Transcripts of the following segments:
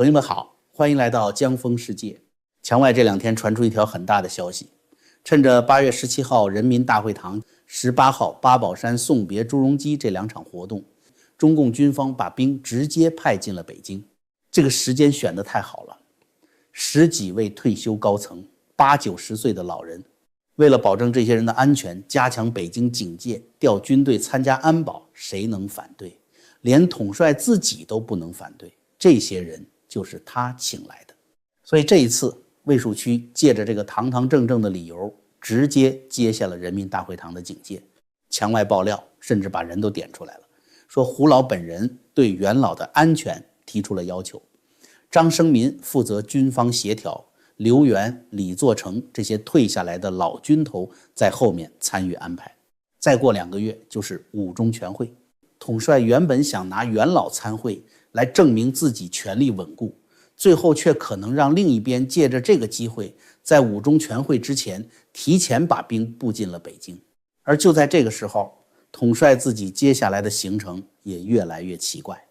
朋友们好，欢迎来到江峰世界。墙外这2天传出一条很大的消息，趁着8月17号人民大会堂、18号八宝山送别朱镕基这2场活动，中共军方把兵直接派进了北京。这个时间选得太好了，10几位退休高层，8、90岁的老人，为了保证这些人的安全，加强北京警戒，调军队参加安保，谁能反对？连统帅自己都不能反对，这些人就是他请来的。所以这一次卫戍区借着这个堂堂正正的理由，直接接下了人民大会堂的警戒。墙外爆料甚至把人都点出来了，说胡老本人对元老的安全提出了要求，张生民负责军方协调，刘源、李作成这些退下来的老军头在后面参与安排。再过2个月就是5中全会，统帅原本想拿元老参会来证明自己权力稳固，最后却可能让另一边借着这个机会，在5中全会之前提前把兵布进了北京。而就在这个时候，统帅自己接下来的行程也越来越奇怪。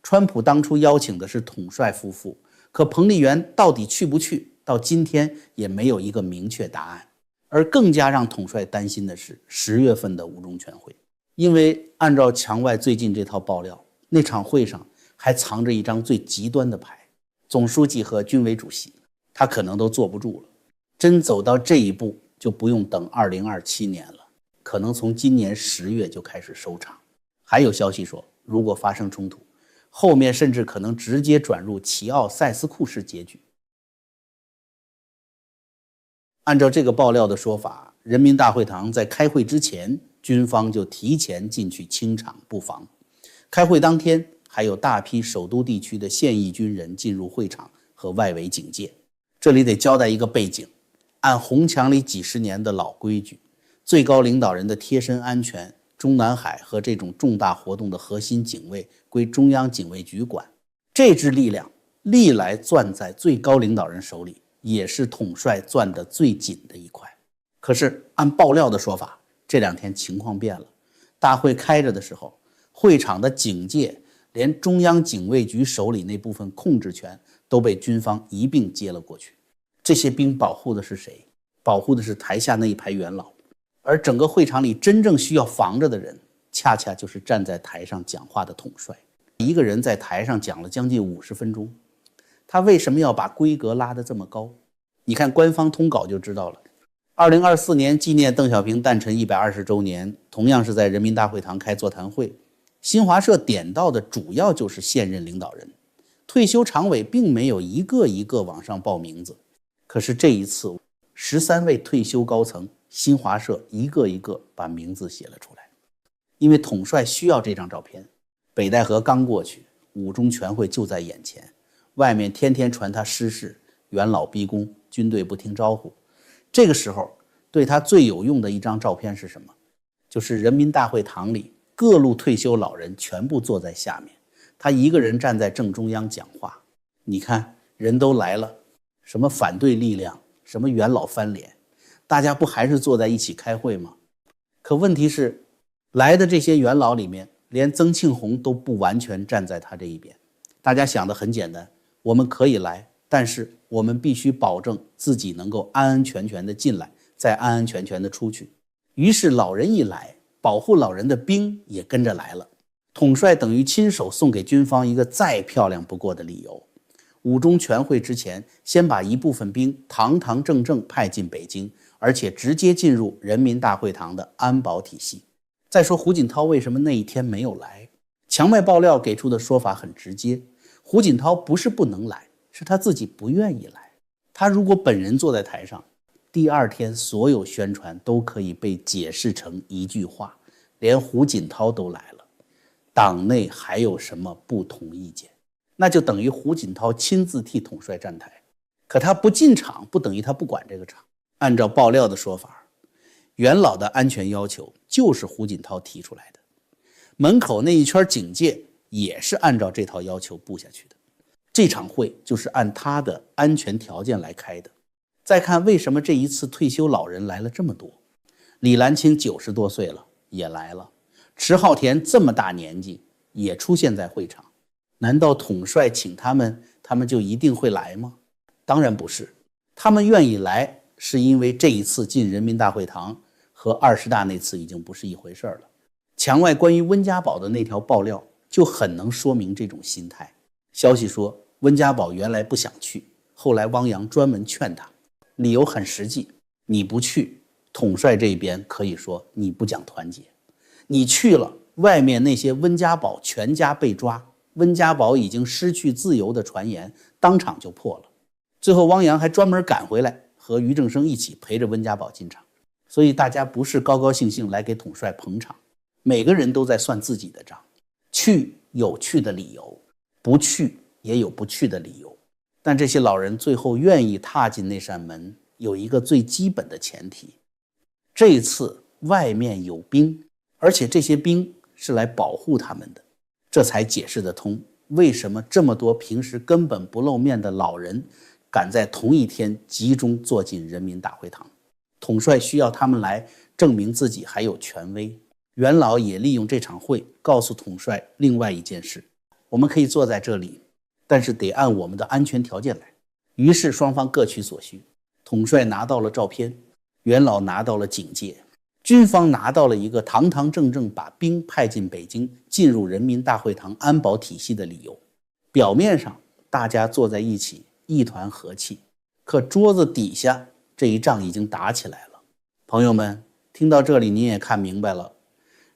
川普当初邀请的是统帅夫妇，可彭丽媛到底去不去，到今天也没有一个明确答案。而更加让统帅担心的是10月份的5中全会，因为按照墙外最近这套爆料，那场会上还藏着一张最极端的牌，总书记和军委主席，他可能都坐不住了。真走到这一步，就不用等2027年了，可能从今年10月就开始收场。还有消息说，如果发生冲突，后面甚至可能直接转入齐奥塞斯库式结局。按照这个爆料的说法，人民大会堂在开会之前，军方就提前进去清场布防。开会当天，还有大批首都地区的现役军人进入会场和外围警戒。这里得交代一个背景，按红墙里几十年的老规矩，最高领导人的贴身安全、中南海和这种重大活动的核心警卫归中央警卫局管。这支力量历来攥在最高领导人手里，也是统帅攥得最紧的一块。可是按爆料的说法，这2天情况变了。大会开着的时候，会场的警戒连中央警卫局手里那部分控制权都被军方一并接了过去。这些兵保护的是谁？保护的是台下那一排元老。而整个会场里真正需要防着的人，恰恰就是站在台上讲话的统帅。一个人在台上讲了将近50分钟，他为什么要把规格拉得这么高？你看官方通稿就知道了。2024年纪念邓小平诞辰120周年，同样是在人民大会堂开座谈会，新华社点到的主要就是现任领导人，退休常委并没有一个一个往上报名字。可是这一次13位退休高层，新华社一个一个把名字写了出来。因为统帅需要这张照片，北戴河刚过去，5中全会就在眼前，外面天天传他失势，元老逼宫，军队不听招呼。这个时候对他最有用的一张照片是什么？就是人民大会堂里各路退休老人全部坐在下面，他一个人站在正中央讲话。你看人都来了，什么反对力量，什么元老翻脸，大家不还是坐在一起开会吗？可问题是，来的这些元老里面，连曾庆红都不完全站在他这一边。大家想的很简单，我们可以来，但是我们必须保证自己能够安安全全的进来，再安安全全的出去。于是老人一来，保护老人的兵也跟着来了。统帅等于亲手送给军方一个再漂亮不过的理由。5中全会之前，先把一部分兵堂堂正正派进北京，而且直接进入人民大会堂的安保体系。再说胡锦涛为什么那一天没有来？墙外爆料给出的说法很直接，胡锦涛不是不能来，是他自己不愿意来。他如果本人坐在台上，第2天所有宣传都可以被解释成一句话，连胡锦涛都来了，党内还有什么不同意见？那就等于胡锦涛亲自替统帅站台。可他不进场，不等于他不管这个场。按照爆料的说法，元老的安全要求就是胡锦涛提出来的，门口那一圈警戒也是按照这套要求布下去的。这场会就是按他的安全条件来开的。再看为什么这一次退休老人来了这么多，李兰清90多岁了也来了，迟浩田这么大年纪也出现在会场。难道统帅请他们，他他们就一定会来吗？当然不是，他们愿意来是因为这一次进人民大会堂和20大那次已经不是一回事了。墙外关于温家宝的那条爆料就很能说明这种心态。消息说温家宝原来不想去，后来汪洋专门劝他，理由很实际，你不去，统帅这边可以说你不讲团结，你去了，外面那些温家宝全家被抓，温家宝已经失去自由的传言当场就破了。最后汪洋还专门赶回来和俞正声一起陪着温家宝进场，所以大家不是高高兴兴来给统帅捧场，每个人都在算自己的账。去有去的理由，不去也有不去的理由，但这些老人最后愿意踏进那扇门，有一个最基本的前提，这一次外面有兵，而且这些兵是来保护他们的，这才解释得通为什么这么多平时根本不露面的老人敢在同一天集中坐进人民大会堂。统帅需要他们来证明自己还有权威。元老也利用这场会告诉统帅另外一件事，我们可以坐在这里，但是得按我们的安全条件来。于是双方各取所需，统帅拿到了照片，元老拿到了警戒，军方拿到了一个堂堂正正把兵派进北京进入人民大会堂安保体系的理由。表面上大家坐在一起一团和气，可桌子底下这一仗已经打起来了。朋友们，听到这里你也看明白了，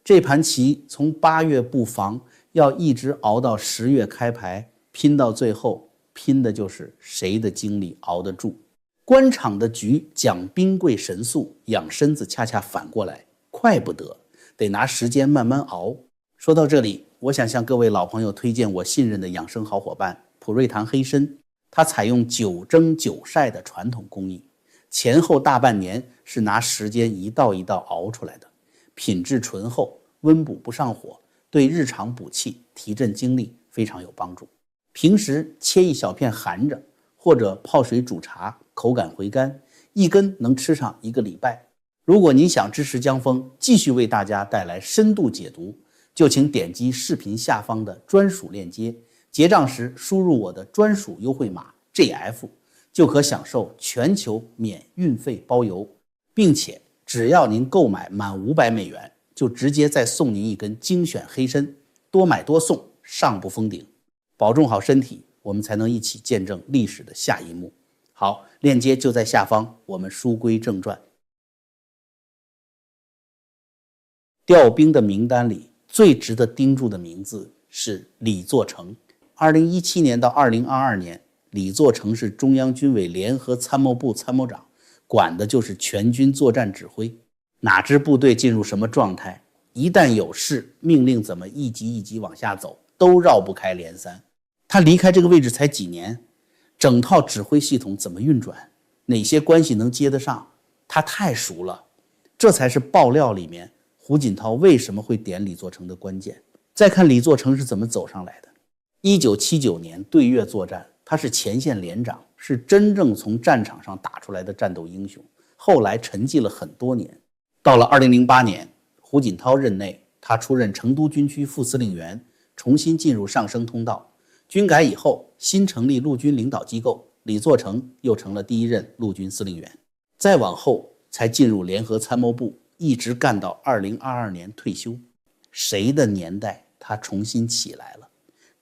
这盘棋从8月布防要一直熬到10月开牌，拼到最后，拼的就是谁的精力熬得住。官场的局讲兵贵神速，养身子恰恰反过来，快不得，得拿时间慢慢熬。说到这里，我想向各位老朋友推荐我信任的养生好伙伴普瑞堂黑参，它采用9蒸9晒的传统工艺，前后大半年是拿时间一道一道熬出来的，品质醇厚，温补不上火，对日常补气提振精力非常有帮助。平时切一小片含着，或者泡水煮茶，口感回甘，一根能吃上1个礼拜。如果您想支持江峰继续为大家带来深度解读，就请点击视频下方的专属链接，结账时输入我的专属优惠码 GF， 就可享受全球免运费包邮，并且只要您购买满500美元，就直接再送您一根精选黑参，多买多送，上不封顶。保重好身体，我们才能一起见证历史的下一幕。好，链接就在下方，我们书归正传。调兵的名单里最值得盯住的名字是李作成。2017年到2022年，李作成是中央军委联合参谋部参谋长，管的就是全军作战指挥，哪支部队进入什么状态，一旦有事，命令怎么一级一级往下走，都绕不开连三。他离开这个位置才几年，整套指挥系统怎么运转，哪些关系能接得上，他太熟了。这才是爆料里面胡锦涛为什么会点李作成的关键。再看李作成是怎么走上来的。1979年对越作战，他是前线连长，是真正从战场上打出来的战斗英雄，后来沉寂了很多年。到了2008年，胡锦涛任内，他出任成都军区副司令员，重新进入上升通道。军改以后，新成立陆军领导机构，李作成又成了第1任陆军司令员。再往后才进入联合参谋部，一直干到2022年退休。谁的年代他重新起来了？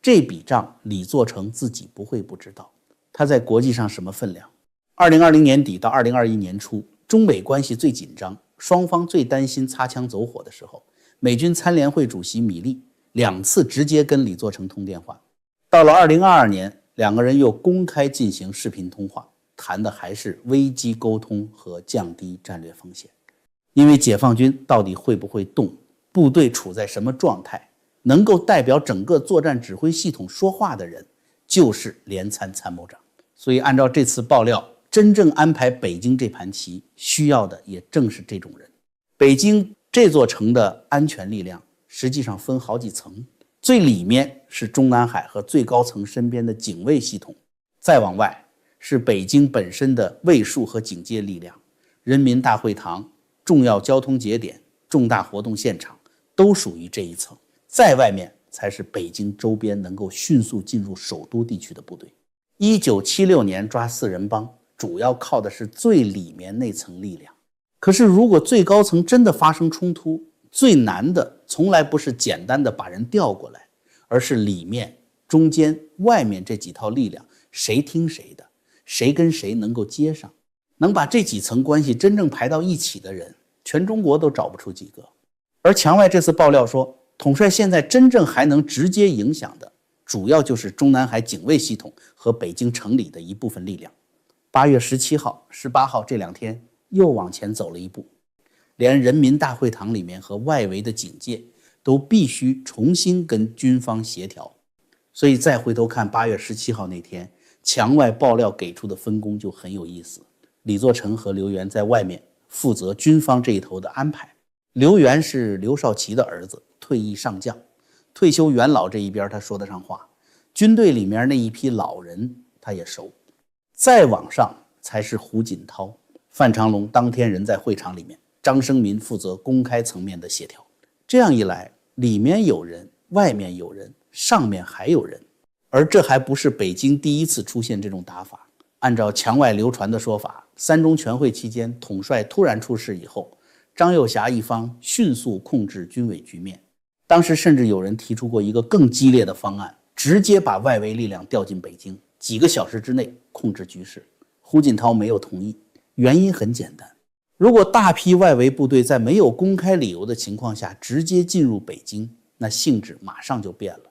这笔账李作成自己不会不知道。他在国际上什么分量？2020年底到2021年初，中美关系最紧张，双方最担心擦枪走火的时候，美军参联会主席米利2次直接跟李作成通电话。到了2022年，两个人又公开进行视频通话，谈的还是危机沟通和降低战略风险。因为解放军到底会不会动，部队处在什么状态，能够代表整个作战指挥系统说话的人就是联参参谋长。所以按照这次爆料，真正安排北京这盘棋需要的也正是这种人。北京这座城的安全力量实际上分好几层，最里面是中南海和最高层身边的警卫系统，再往外是北京本身的卫戍和警戒力量，人民大会堂、重要交通节点、重大活动现场都属于这一层，再外面才是北京周边能够迅速进入首都地区的部队。1976年抓四人帮，主要靠的是最里面那层力量。可是如果最高层真的发生冲突，最难的从来不是简单的把人调过来，而是里面、中间、外面这几套力量，谁听谁的，谁跟谁能够接上。能把这几层关系真正排到一起的人，全中国都找不出几个。而墙外这次爆料说，统帅现在真正还能直接影响的，主要就是中南海警卫系统和北京城里的一部分力量。8月17号、18号这2天又往前走了一步，连人民大会堂里面和外围的警戒都必须重新跟军方协调。所以再回头看8月17号那天，墙外爆料给出的分工就很有意思。李作成和刘源在外面负责军方这一头的安排。刘源是刘少奇的儿子，退役上将，退休元老这一边他说得上话，军队里面那一批老人他也熟。再往上才是胡锦涛、范长龙当天人在会场里面，张生民负责公开层面的协调。这样一来，里面有人，外面有人，上面还有人。而这还不是北京第一次出现这种打法。按照墙外流传的说法，3中全会期间统帅突然出事以后，张又侠一方迅速控制军委局面。当时甚至有人提出过一个更激烈的方案，直接把外围力量调进北京，几个小时之内控制局势。胡锦涛没有同意，原因很简单，如果大批外围部队在没有公开理由的情况下直接进入北京，那性质马上就变了。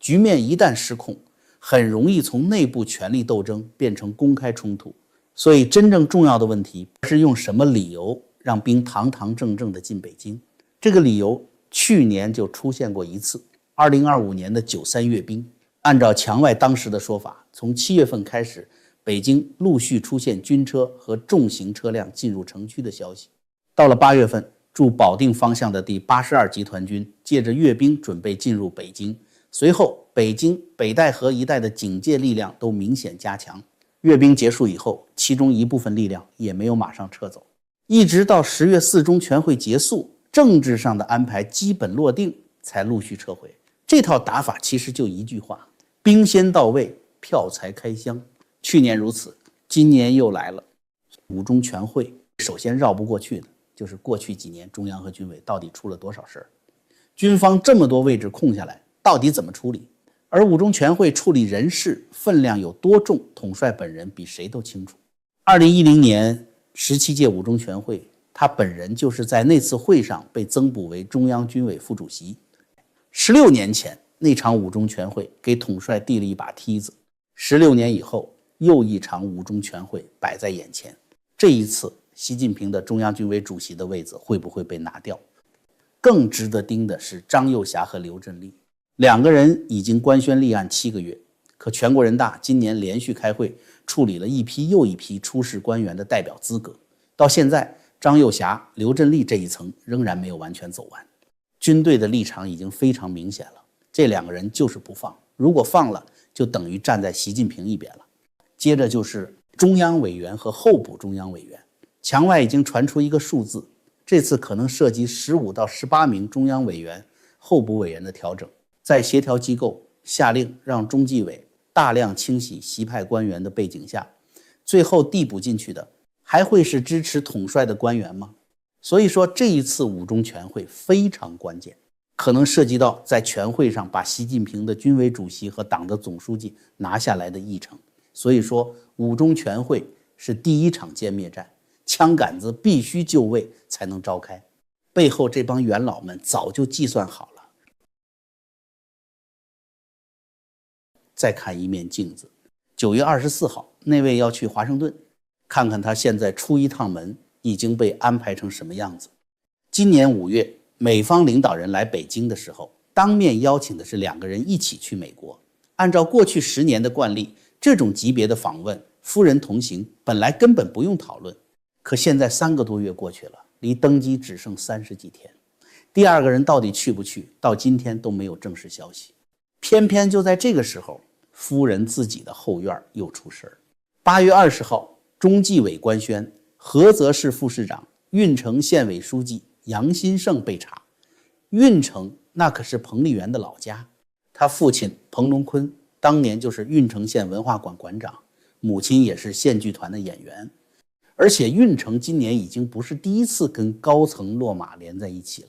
局面一旦失控，很容易从内部权力斗争变成公开冲突。所以真正重要的问题是用什么理由让兵堂堂正正的进北京。这个理由去年就出现过一次，2025年的93阅兵。按照墙外当时的说法，从7月份开始，北京陆续出现军车和重型车辆进入城区的消息。到了8月份，驻保定方向的第82集团军借着阅兵准备进入北京，随后北京、北戴河一带的警戒力量都明显加强。阅兵结束以后，其中一部分力量也没有马上撤走，一直到10月4中全会结束，政治上的安排基本落定，才陆续撤回。这套打法其实就一句话：兵先到位，票才开箱。去年如此，今年又来了。5中全会首先绕不过去的就是过去几年中央和军委到底出了多少事儿，军方这么多位置空下来，到底怎么处理？而5中全会处理人事分量有多重，统帅本人比谁都清楚。2010年17届5中全会，他本人就是在那次会上被增补为中央军委副主席。16年前那场5中全会给统帅递了一把梯子，16年以后又一场5中全会摆在眼前。这一次习近平的中央军委主席的位子会不会被拿掉？更值得盯的是张又侠和刘振立，两个人已经官宣立案7个月，可全国人大今年连续开会处理了一批又一批出事官员的代表资格，到现在张又侠、刘振立这一层仍然没有完全走完。军队的立场已经非常明显了，这两个人就是不放，如果放了就等于站在习近平一边了。接着就是中央委员和候补中央委员，墙外已经传出一个数字，这次可能涉及15到18名中央委员、候补委员的调整。在协调机构下令让中纪委大量清洗习派官员的背景下，最后递补进去的还会是支持统帅的官员吗？所以说这一次5中全会非常关键，可能涉及到在全会上把习近平的军委主席和党的总书记拿下来的议程。所以说5中全会是第一场歼灭战，枪杆子必须就位才能召开，背后这帮元老们早就计算好了。再看一面镜子，9月24号那位要去华盛顿，看看他现在出一趟门已经被安排成什么样子。今年5月美方领导人来北京的时候，当面邀请的是2个人一起去美国。按照过去10年的惯例，这种级别的访问夫人同行本来根本不用讨论，可现在3个多月过去了，离登基只剩30几天，第二个人到底去不去，到今天都没有正式消息。偏偏就在这个时候，夫人自己的后院又出事儿。8月20号中纪委官宣，菏泽市副市长、运城县委书记杨新胜被查。运城那可是彭丽媛的老家，他父亲彭龙坤当年就是郓城县文化馆馆长，母亲也是县剧团的演员。而且郓城今年已经不是第一次跟高层落马连在一起了。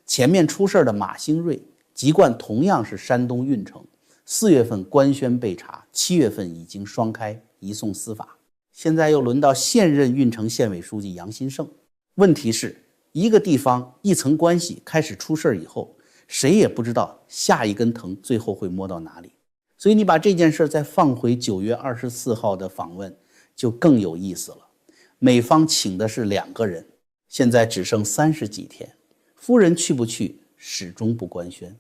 前面出事的马兴瑞籍贯同样是山东郓城，4月份官宣被查，7月份已经双开移送司法。现在又轮到现任郓城县委书记杨新胜。问题是一个地方一层关系开始出事以后，谁也不知道下一根藤最后会摸到哪里。所以你把这件事再放回9月24号的访问，就更有意思了。美方请的是2个人，现在只剩30几天，夫人去不去始终不官宣。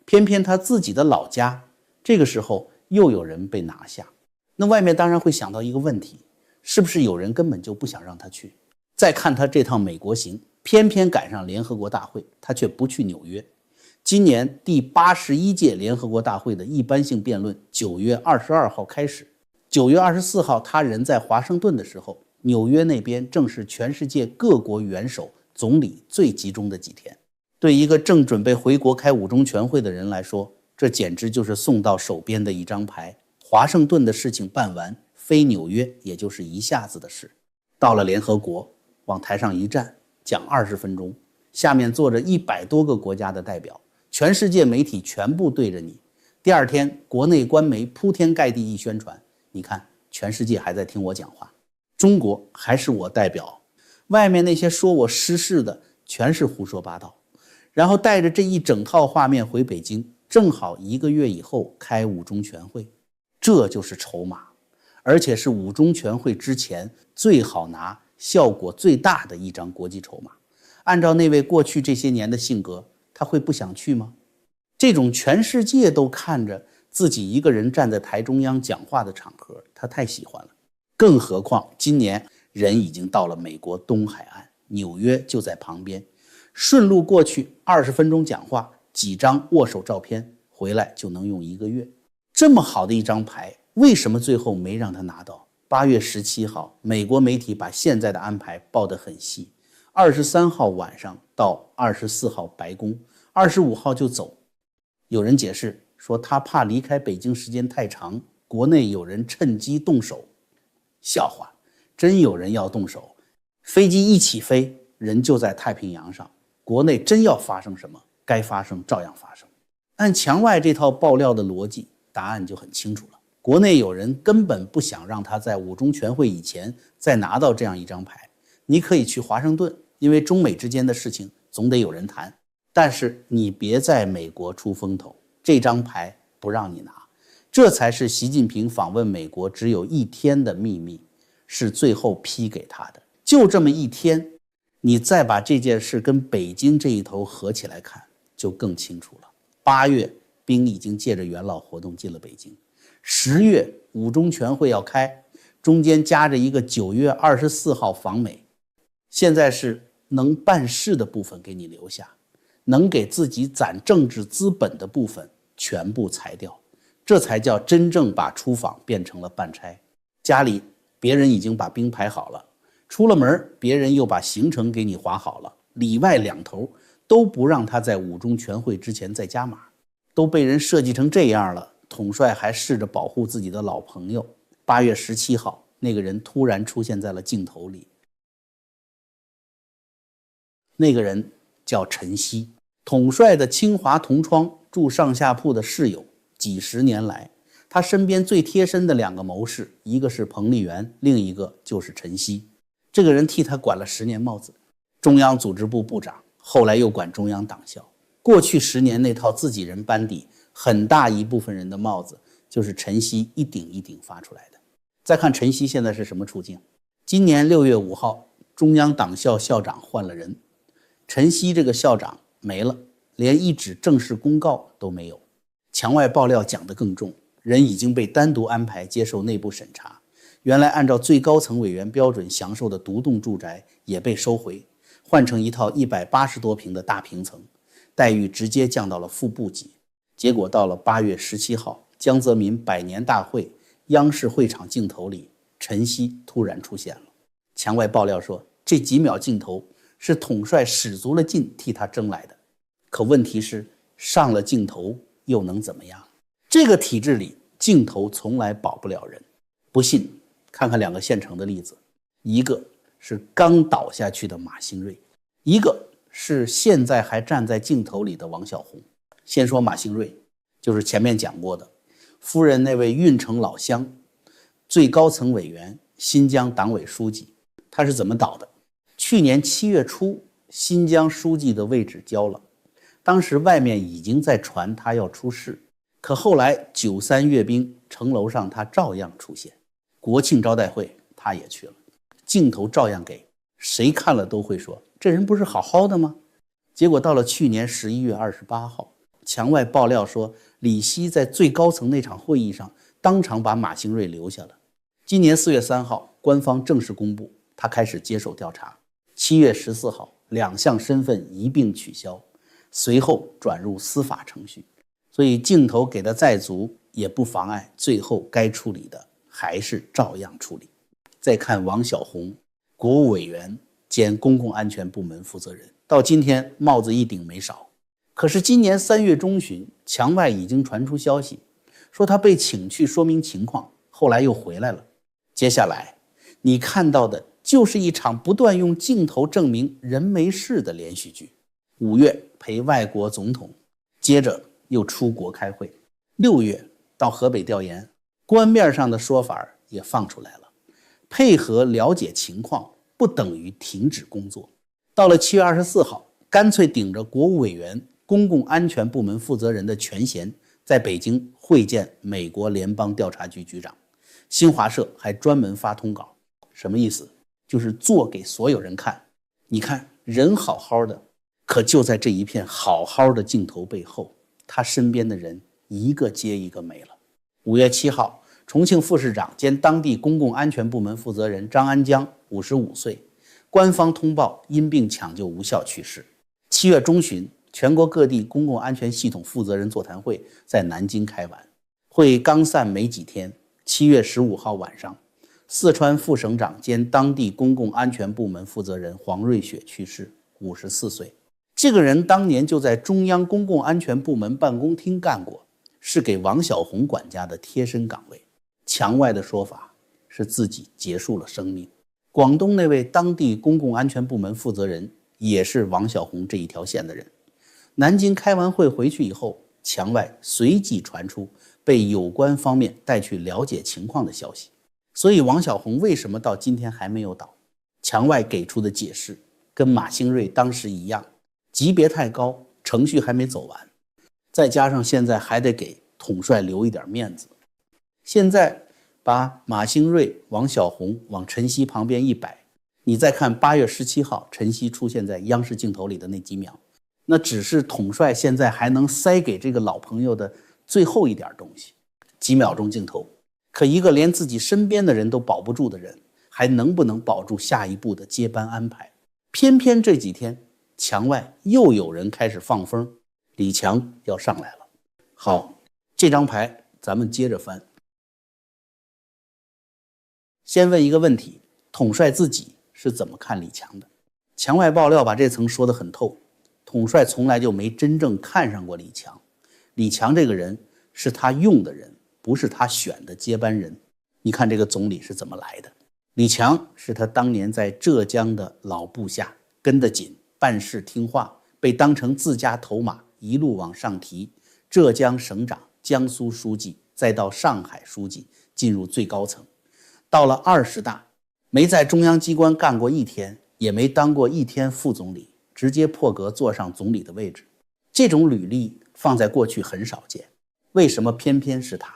偏偏他自己的老家这个时候又有人被拿下，那外面当然会想到一个问题，是不是有人根本就不想让他去？再看他这趟美国行，偏偏赶上联合国大会，他却不去纽约。今年第81届联合国大会的一般性辩论9月22号开始，9月24号他人在华盛顿的时候，纽约那边正是全世界各国元首总理最集中的几天。对一个正准备回国开5中全会的人来说，这简直就是送到手边的一张牌。华盛顿的事情办完，飞纽约也就是一下子的事。到了联合国，往台上一站，讲20分钟，下面坐着100多个国家的代表，全世界媒体全部对着你。第二天国内官媒铺天盖地一宣传，你看全世界还在听我讲话，中国还是我代表，外面那些说我失势的全是胡说八道。然后带着这一整套画面回北京，正好1个月以后开5中全会，这就是筹码，而且是5中全会之前最好拿、效果最大的一张国际筹码。按照那位过去这些年的性格，他会不想去吗？这种全世界都看着自己一个人站在台中央讲话的场合，他太喜欢了。更何况今年人已经到了美国东海岸，纽约就在旁边，顺路过去20分钟讲话，几张握手照片，回来就能用1个月。这么好的一张牌，为什么最后没让他拿到？8月17号，美国媒体把现在的安排报得很细，23号晚上到24号白宫，25号就走。有人解释说他怕离开北京时间太长，国内有人趁机动手。笑话，真有人要动手，飞机一起飞，人就在太平洋上，国内真要发生什么，该发生照样发生。按墙外这套爆料的逻辑，答案就很清楚了。国内有人根本不想让他在5中全会以前再拿到这样一张牌。你可以去华盛顿，因为中美之间的事情总得有人谈，但是你别在美国出风头，这张牌不让你拿。这才是习近平访问美国只有1天的秘密，是最后批给他的。就这么1天，你再把这件事跟北京这一头合起来看，就更清楚了。8月兵已经借着元老活动进了北京，10月5中全会要开，中间夹着一个9月24号访美。现在是能办事的部分给你留下，能给自己攒政治资本的部分全部裁掉，这才叫真正把出访变成了办差。家里别人已经把兵排好了，出了门别人又把行程给你划好了，里外两头都不让他在5中全会之前再加码，都被人设计成这样了，统帅还试着保护自己的老朋友。8月17号，那个人突然出现在了镜头里，那个人叫陈希，统帅的清华同窗，住上下铺的室友，几十年来他身边最贴身的2个谋士，一个是彭丽媛，另一个就是陈希。这个人替他管了10年帽子，中央组织部部长，后来又管中央党校。过去10年那套自己人班底，很大一部分人的帽子就是陈希一顶一顶发出来的。再看陈希现在是什么处境，今年6月5号，中央党校校长换了人，陈希这个校长没了，连一纸正式公告都没有。墙外爆料讲得更重，人已经被单独安排接受内部审查，原来按照最高层委员标准享受的独栋住宅也被收回，换成一套180多平的大平层，待遇直接降到了副部级。结果到了8月17号，江泽民100年大会央视会场镜头里，陈希突然出现了。墙外爆料说，这几秒镜头是统帅使足了劲替他争来的。可问题是，上了镜头又能怎么样？这个体制里，镜头从来保不了人。不信，看看2个现成的例子，一个是刚倒下去的马兴瑞，一个是现在还站在镜头里的王小洪。先说马兴瑞，就是前面讲过的夫人那位运城老乡，最高层委员，新疆党委书记。他是怎么倒的？去年7月初，新疆书记的位置交了，当时外面已经在传他要出事，可后来93阅兵，城楼上他照样出现，国庆招待会他也去了，镜头照样给，谁看了都会说这人不是好好的吗？结果到了去年11月28号，墙外爆料说李希在最高层那场会议上当场把马兴瑞留下了。今年4月3号，官方正式公布他开始接受调查。7月14号，2项身份一并取消，随后转入司法程序。所以镜头给的再足，也不妨碍最后该处理的还是照样处理。再看王小洪，国务委员兼公共安全部门负责人，到今天帽子一顶没少。可是今年3月中旬，墙外已经传出消息，说他被请去说明情况，后来又回来了。接下来你看到的就是一场不断用镜头证明人没事的连续剧。5月陪外国总统，接着又出国开会，6月到河北调研，官面上的说法也放出来了，配合了解情况不等于停止工作。到了7月24号，干脆顶着国务委员、公共安全部门负责人的权衔，在北京会见美国联邦调查局局长。新华社还专门发通稿，什么意思？就是做给所有人看，你看人好好的，可就在这一片好好的镜头背后，他身边的人一个接一个没了。5月7号，重庆副市长兼当地公共安全部门负责人张安江55岁，官方通报因病抢救无效去世。7月中旬，全国各地公共安全系统负责人座谈会在南京开完，会刚散没几天，7月15号晚上，四川副省长兼当地公共安全部门负责人黄瑞雪去世，54岁。这个人当年就在中央公共安全部门办公厅干过，是给王小洪管家的贴身岗位。墙外的说法是自己结束了生命。广东那位当地公共安全部门负责人也是王小洪这一条线的人。南京开完会回去以后，墙外随即传出被有关方面带去了解情况的消息。所以王小洪为什么到今天还没有倒？墙外给出的解释跟马兴瑞当时一样，级别太高，程序还没走完，再加上现在还得给统帅留一点面子。现在把马兴瑞、王小洪往陈希旁边一摆，你再看8月17号陈希出现在央视镜头里的那几秒，那只是统帅现在还能塞给这个老朋友的最后一点东西，几秒钟镜头。可一个连自己身边的人都保不住的人，还能不能保住下一步的接班安排？偏偏这几天墙外又有人开始放风，李强要上来了。好，这张牌咱们接着翻。先问一个问题，统帅自己是怎么看李强的？墙外爆料把这层说得很透，统帅从来就没真正看上过李强。李强这个人是他用的人，不是他选的接班人。你看这个总理是怎么来的？李强是他当年在浙江的老部下，跟得紧，办事听话，被当成自家头马一路往上提，浙江省长、江苏书记，再到上海书记，进入最高层。到了20大，没在中央机关干过一天，也没当过一天副总理，直接破格坐上总理的位置。这种履历放在过去很少见。为什么偏偏是他？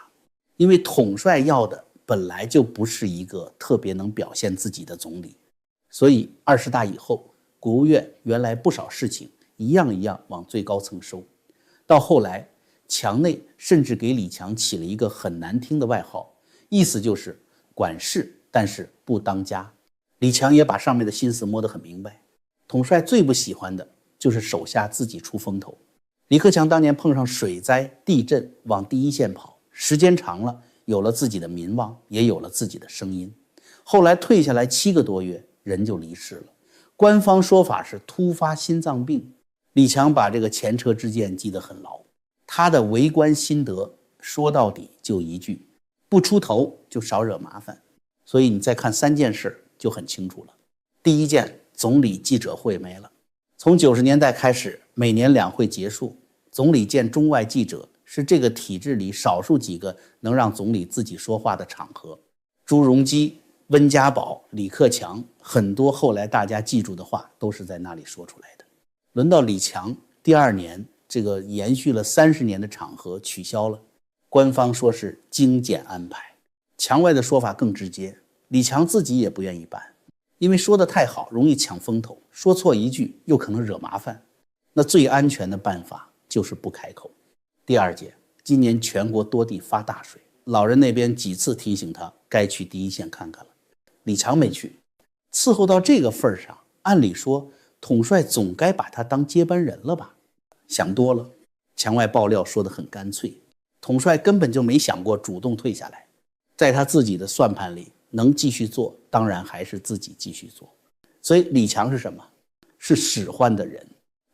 因为统帅要的本来就不是一个特别能表现自己的总理，所以20大以后，国务院原来不少事情一样一样往最高层收。到后来，墙内甚至给李强起了一个很难听的外号，意思就是管事但是不当家。李强也把上面的心思摸得很明白，统帅最不喜欢的就是手下自己出风头。李克强当年碰上水灾、地震往第一线跑，时间长了，有了自己的民望，也有了自己的声音。后来退下来7个多月，人就离世了。官方说法是突发心脏病。李强把这个前车之鉴记得很牢，他的为官心得说到底就一句，不出头就少惹麻烦。所以你再看3件事就很清楚了。第一件，总理记者会没了。从90年代开始，每年2会结束，总理见中外记者是这个体制里少数几个能让总理自己说话的场合。朱镕基、温家宝、李克强，很多后来大家记住的话都是在那里说出来的。轮到李强，第2年这个延续了30年的场合取消了，官方说是精简安排。墙外的说法更直接，李强自己也不愿意办，因为说得太好容易抢风头，说错一句又可能惹麻烦。那最安全的办法就是不开口。第2节，今年全国多地发大水，老人那边几次提醒他该去第一线看看了，李强没去。伺候到这个份上，按理说统帅总该把他当接班人了吧？想多了。墙外爆料说得很干脆，统帅根本就没想过主动退下来，在他自己的算盘里，能继续做当然还是自己继续做。所以李强是什么？是使唤的人，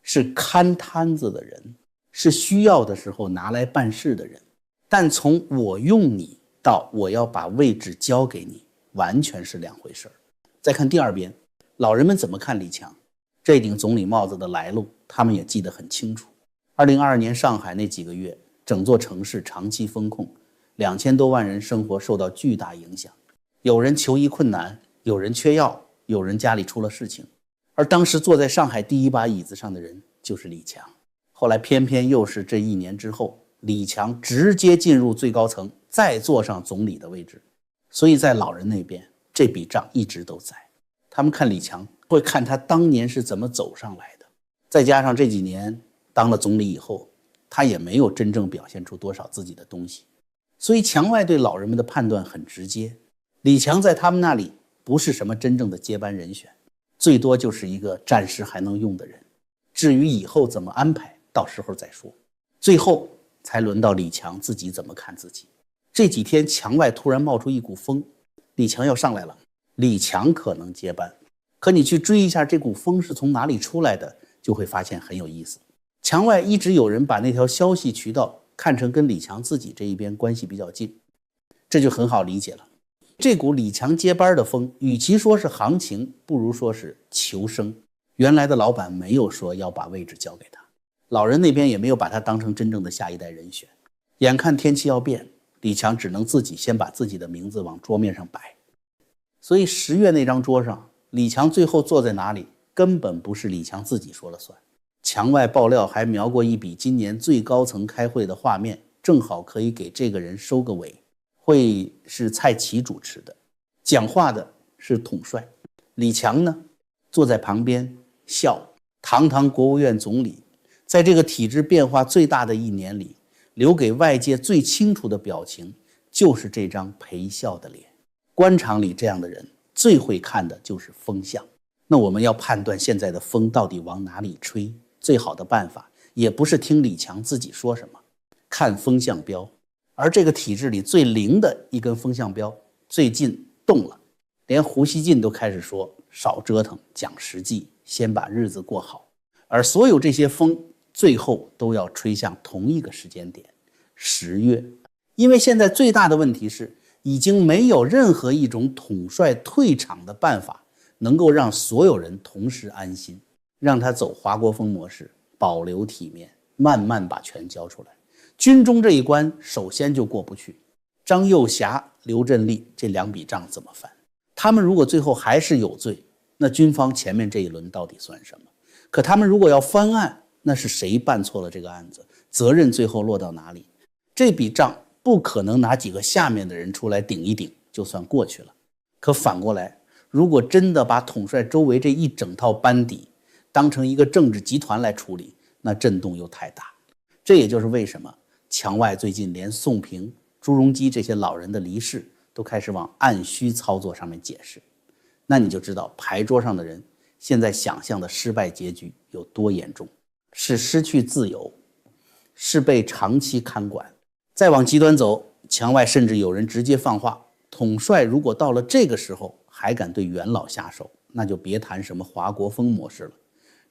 是看摊子的人，是需要的时候拿来办事的人。但从我用你到我要把位置交给你，完全是2回事。再看第2边，老人们怎么看李强？这顶总理帽子的来路他们也记得很清楚。2022年上海那几个月，整座城市长期封控，2000多万人生活受到巨大影响，有人求医困难，有人缺药，有人家里出了事情。而当时坐在上海第1把椅子上的人就是李强。后来偏偏又是这1年之后，李强直接进入最高层，再坐上总理的位置。所以在老人那边，这笔账一直都在。他们看李强会看他当年是怎么走上来的，再加上这几年当了总理以后，他也没有真正表现出多少自己的东西。所以墙外对老人们的判断很直接，李强在他们那里不是什么真正的接班人选，最多就是一个暂时还能用的人。至于以后怎么安排，到时候再说。最后才轮到李强自己怎么看自己。这几天墙外突然冒出一股风，李强要上来了，李强可能接班。可你去追一下这股风是从哪里出来的，就会发现很有意思。墙外一直有人把那条消息渠道看成跟李强自己这一边关系比较近，这就很好理解了。这股李强接班的风，与其说是行情，不如说是求生。原来的老板没有说要把位置交给他，老人那边也没有把他当成真正的下一代人选。眼看天气要变，李强只能自己先把自己的名字往桌面上摆。所以10月那张桌上，李强最后坐在哪里，根本不是李强自己说了算。墙外爆料还描过一笔今年最高层开会的画面，正好可以给这个人收个尾。会是蔡奇主持的，讲话的是统帅，李强呢坐在旁边笑。堂堂国务院总理，在这个体制变化最大的1年里，留给外界最清楚的表情就是这张陪笑的脸。官场里这样的人最会看的就是风向。那我们要判断现在的风到底往哪里吹，最好的办法也不是听李强自己说什么，看风向标。而这个体制里最灵的一根风向标最近动了，连胡锡进都开始说少折腾，讲实际，先把日子过好。而所有这些风最后都要吹向同一个时间点，10月。因为现在最大的问题是，已经没有任何一种统帅退场的办法能够让所有人同时安心，让他走华国锋模式，保留体面，慢慢把权交出来。军中这一关首先就过不去。张幼霞、刘振立这2笔账怎么翻？他们如果最后还是有罪，那军方前面这一轮到底算什么？可他们如果要翻案，那是谁办错了这个案子？责任最后落到哪里？这笔账不可能拿几个下面的人出来顶一顶就算过去了。可反过来，如果真的把统帅周围这一整套班底当成一个政治集团来处理，那震动又太大。这也就是为什么墙外最近连宋平、朱镕基这些老人的离世都开始往按需操作上面解释。那你就知道牌桌上的人现在想象的失败结局有多严重，是失去自由，是被长期看管。再往极端走，墙外甚至有人直接放话，统帅如果到了这个时候还敢对元老下手，那就别谈什么华国锋模式了，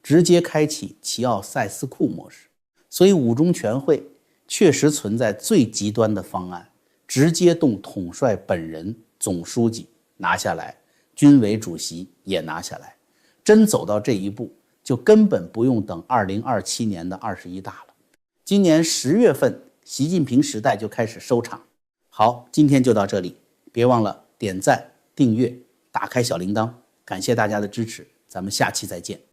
直接开启齐奥塞斯库模式。所以五中全会确实存在最极端的方案，直接动统帅本人、总书记拿下来，军委主席也拿下来。真走到这一步，就根本不用等2027年的21大了。今年10月份，习近平时代就开始收场。好，今天就到这里，别忘了点赞、订阅、打开小铃铛，感谢大家的支持，咱们下期再见。